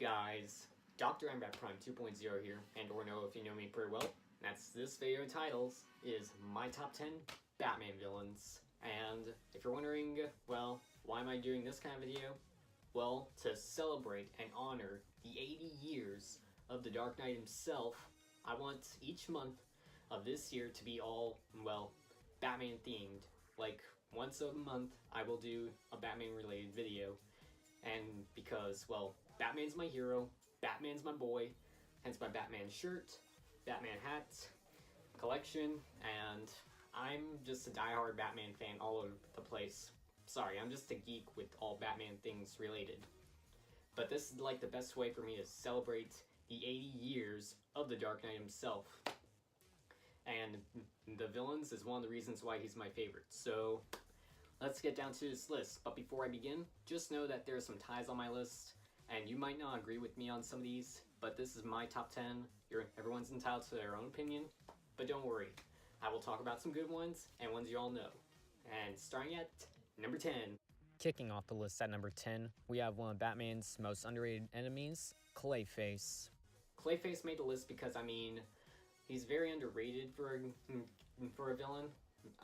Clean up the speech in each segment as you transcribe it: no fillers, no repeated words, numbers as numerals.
guys? Dr. Embat Prime 2.0 here, and or know if you know me pretty well. That's this video titles is my top 10 Batman villains. And if you're wondering, well, why am I doing this kind of video? Well, to celebrate and honor the 80 years of the Dark Knight himself, I want each month of this year to be all, well, Batman themed. Like, once a month, I will do a Batman related video. And because, well, Batman's my hero, Batman's my boy, hence my Batman shirt, Batman hat, collection, and I'm just a diehard Batman fan all over the place. Sorry, I'm just a geek with all Batman things related. But this is like the best way for me to celebrate the 80 years of the Dark Knight himself. And the villains is one of the reasons why he's my favorite. So let's get down to this list. But before I begin, just know that there are some ties on my list, and you might not agree with me on some of these, but this is my top 10. Everyone's entitled to their own opinion, but don't worry. I will talk about some good ones and ones you all know. And starting at number 10. Kicking off the list at number 10, we have one of Batman's most underrated enemies, Clayface. Clayface made the list because, I mean, he's very underrated for a villain.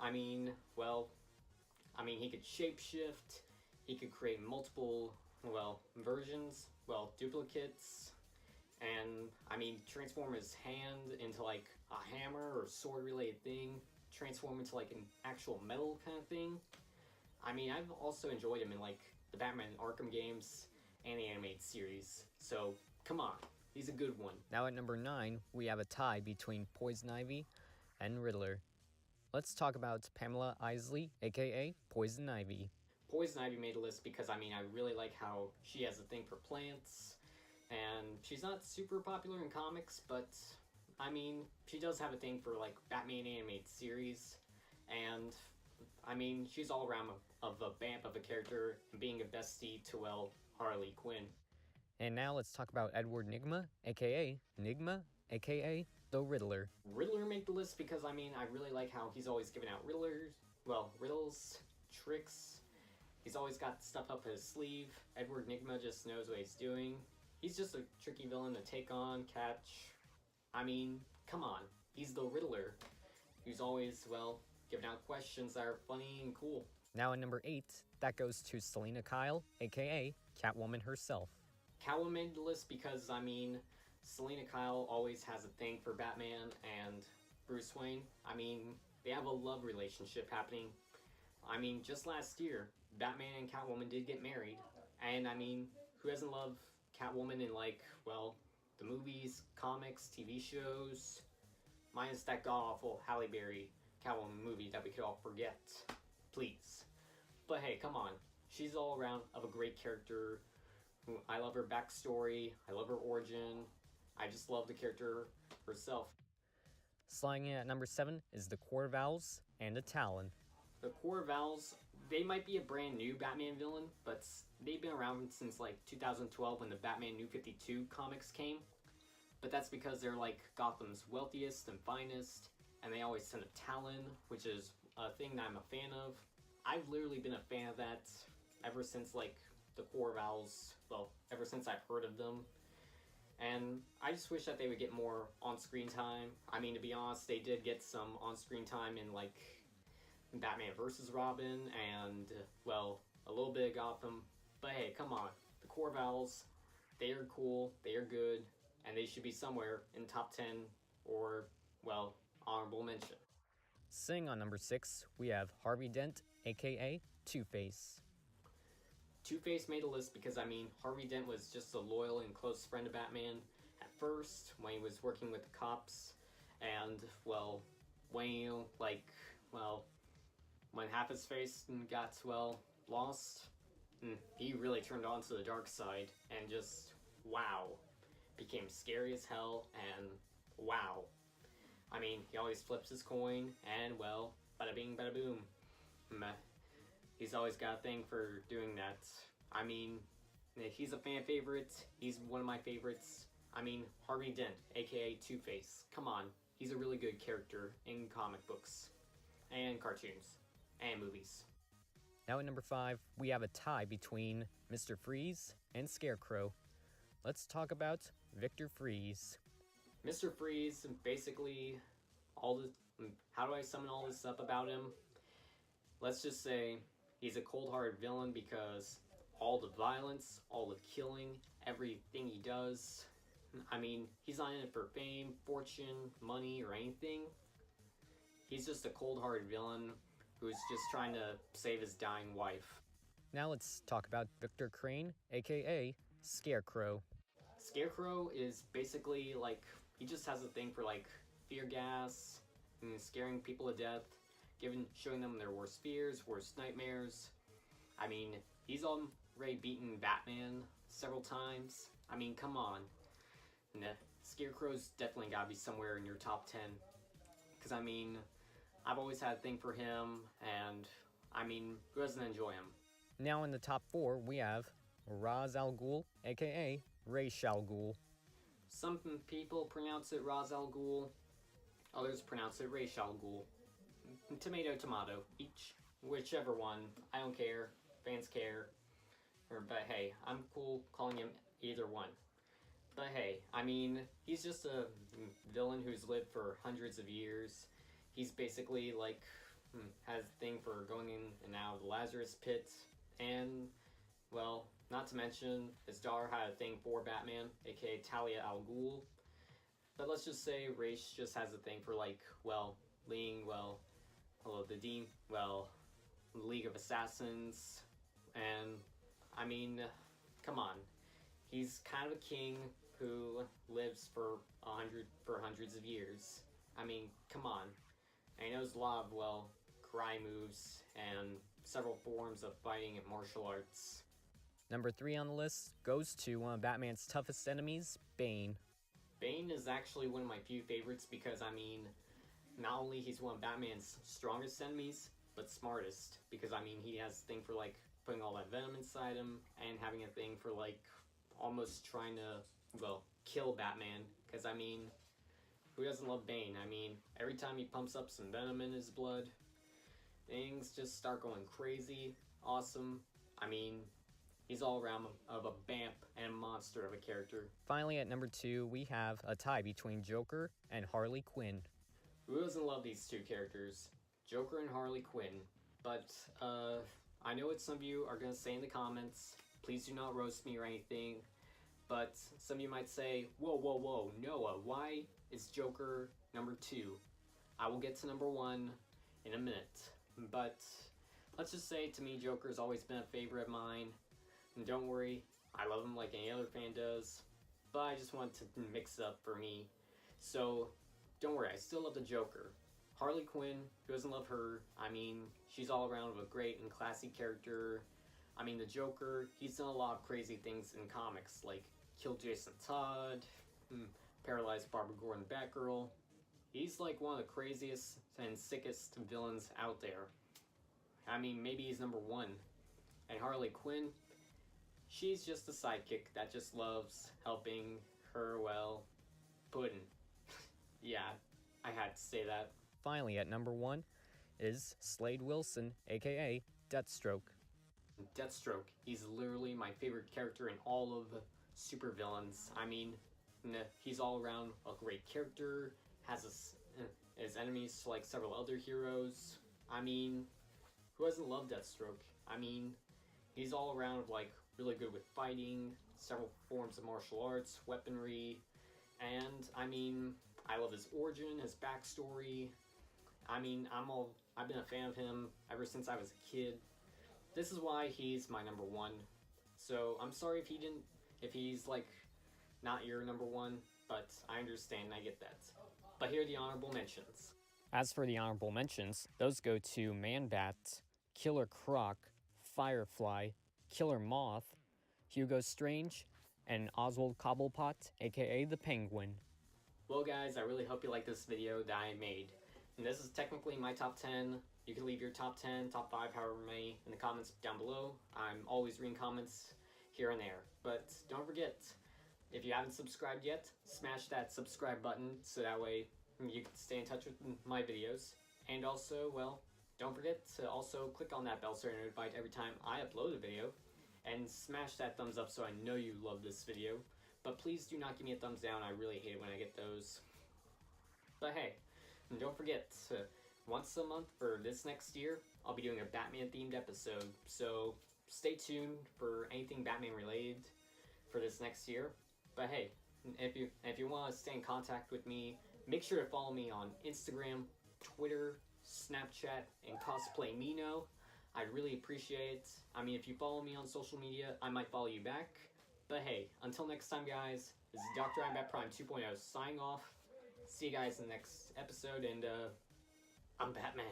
I mean, he could shapeshift, he could create multiple, versions, duplicates, and, transform his hand into, like, a hammer or sword-related thing, transform into, like, an actual metal kind of thing. I've also enjoyed him in, like, the Batman Arkham games and the animated series, so, come on, he's a good one. Now at number 9, we have a tie between Poison Ivy and Riddler. Let's talk about Pamela Isley, aka Poison Ivy. Poison Ivy made a list because, I really like how she has a thing for plants, and she's not super popular in comics, but, she does have a thing for, like, Batman animated series, and, she's all around of a vamp of a character, and being a bestie to, well, Harley Quinn. And now let's talk about Edward Nygma, aka aka the Riddler. Riddler made the list because, I really like how he's always giving out riddles, tricks. He's always got stuff up his sleeve. Edward Nygma just knows what he's doing. He's just a tricky villain to take on, catch. Come on. He's the Riddler, who's always, giving out questions that are funny and cool. Now at number 8, that goes to Selina Kyle, aka Catwoman herself. Catwoman made the list because, Selina Kyle always has a thing for Batman and Bruce Wayne. They have a love relationship happening. Just last year, Batman and Catwoman did get married. And, who doesn't love Catwoman in, like, the movies, comics, TV shows? Minus that god-awful Halle Berry Catwoman movie that we could all forget. Please. But hey, come on. She's all around of a great character. I love her backstory. I love her origin. I just love the character herself. Sliding in at number 7 is the Corvals and the Talon. The Corvals, they might be a brand new Batman villain, but they've been around since like 2012 when the Batman New 52 comics came. But that's because they're like Gotham's wealthiest and finest, and they always send a Talon, which is a thing that I'm a fan of. I've literally been a fan of that ever since like the Corvals, ever since I've heard of them. And I just wish that they would get more on-screen time. To be honest, they did get some on-screen time in like Batman vs. Robin and, a little bit of Gotham. But hey, come on. The Corvals, they are cool, they are good, and they should be somewhere in top 10 or, honorable mention. Sitting on number 6, we have Harvey Dent, aka Two-Face. Two-Face made a list because, Harvey Dent was just a loyal and close friend of Batman at first when he was working with the cops. And, when half his face got, lost, he really turned on to the dark side and just, became scary as hell and wow. He always flips his coin and, bada bing, bada boom. He's always got a thing for doing that. He's a fan favorite. He's one of my favorites. Harvey Dent, aka Two-Face. Come on, he's a really good character in comic books and cartoons and movies. Now at number 5, we have a tie between Mr. Freeze and Scarecrow. let's talk about Victor Freeze. Mr. Freeze, basically, how do I summon all this up about him? Let's just say he's a cold-hearted villain because all the violence, all the killing, everything he does, I mean, he's not in it for fame, fortune, money, or anything. He's just a cold-hearted villain who's just trying to save his dying wife. Now let's talk about Victor Crane, aka Scarecrow. Scarecrow is basically like, he just has a thing for like fear gas and scaring people to death, showing them their worst fears, worst nightmares. I mean, he's already beaten Batman several times. I mean, come on. Nah, Scarecrow's definitely gotta be somewhere in your top 10. Because, I mean, I've always had a thing for him, and, I mean, who doesn't enjoy him? Now in the top 4, we have Ras al Ghul, aka Ras al Ghul. Some people pronounce it Ras al Ghul, others pronounce it Ras al Ghul. Tomato, tomato, whichever one, I don't care, fans care. But hey, I'm cool calling him either one. But hey, I mean, he's just a villain who's lived for hundreds of years. He's basically like, has a thing for going in and out of the Lazarus pit. And, well, not to mention, his daughter had a thing for Batman, aka Talia al Ghul. But let's just say Ra's just has a thing for like, well, leading, the League of Assassins. And, I mean, come on. He's kind of a king who lives for hundreds of years. I mean, come on. And he knows a lot of, karate moves and several forms of fighting and martial arts. Number 3 on the list goes to one of Batman's toughest enemies, Bane. Bane is actually one of my few favorites because, I mean, not only he's one of Batman's strongest enemies, but smartest. Because, I mean, he has a thing for, like, putting all that venom inside him and having a thing for, like, almost trying to, kill Batman. Because, I mean, who doesn't love Bane? I mean, every time he pumps up some venom in his blood, things just start going crazy, awesome. I mean, he's all around of a vamp and a monster of a character. Finally, at number 2, we have a tie between Joker and Harley Quinn. Who doesn't love these two characters? Joker and Harley Quinn. But, I know what some of you are going to say in the comments. Please do not roast me or anything. But some of you might say, whoa, Noah, why is Joker number 2? I will get to number 1 in a minute. But let's just say, to me, Joker's always been a favorite of mine. And don't worry, I love him like any other fan does. But I just want to mix it up for me. So, don't worry, I still love the Joker. Harley Quinn, who doesn't love her? I mean, she's all around a great and classy character. I mean, the Joker, he's done a lot of crazy things in comics, like killed Jason Todd, paralyzed Barbara Gordon Batgirl. He's like one of the craziest and sickest villains out there. I mean, maybe he's number 1. And Harley Quinn, she's just a sidekick that just loves helping her, pudding. Yeah, I had to say that. Finally, at number 1 is Slade Wilson, aka Deathstroke. Deathstroke, he's literally my favorite character in all of supervillains. I mean, he's all around a great character, has his enemies like several other heroes. I mean, who doesn't love Deathstroke? I mean, he's all around like really good with fighting, several forms of martial arts, weaponry, and I mean, I love his origin, his backstory. I mean, I've been a fan of him ever since I was a kid. This is why he's my number 1. So I'm sorry if he's like not your number 1, but I understand, I get that. But here are the honorable mentions. As for the honorable mentions, those go to Man-Bat, Killer Croc, Firefly, Killer Moth, Hugo Strange, and Oswald Cobblepot, aka the Penguin. Well guys, I really hope you like this video that I made. And this is technically my top 10. You can leave your top 10, top 5, however many, in the comments down below. I'm always reading comments here and there. But don't forget, if you haven't subscribed yet, smash that subscribe button so that way you can stay in touch with my videos. And also, don't forget to also click on that bell so you're notified every time I upload a video. And smash that thumbs up so I know you love this video. but please do not give me a thumbs down. I really hate it when I get those. But hey, and don't forget, once a month for this next year, I'll be doing a Batman-themed episode, so stay tuned for anything Batman related for this next year. But hey, if you want to stay in contact with me, make sure to follow me on Instagram, Twitter, Snapchat, and Cosplay Mino. I'd really appreciate it. I mean, if you follow me on social media, I might follow you back. But hey, until next time, guys, this is Dr. Bat Prime 2.0 signing off. See you guys in the next episode, and I'm Batman.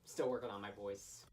Still working on my voice.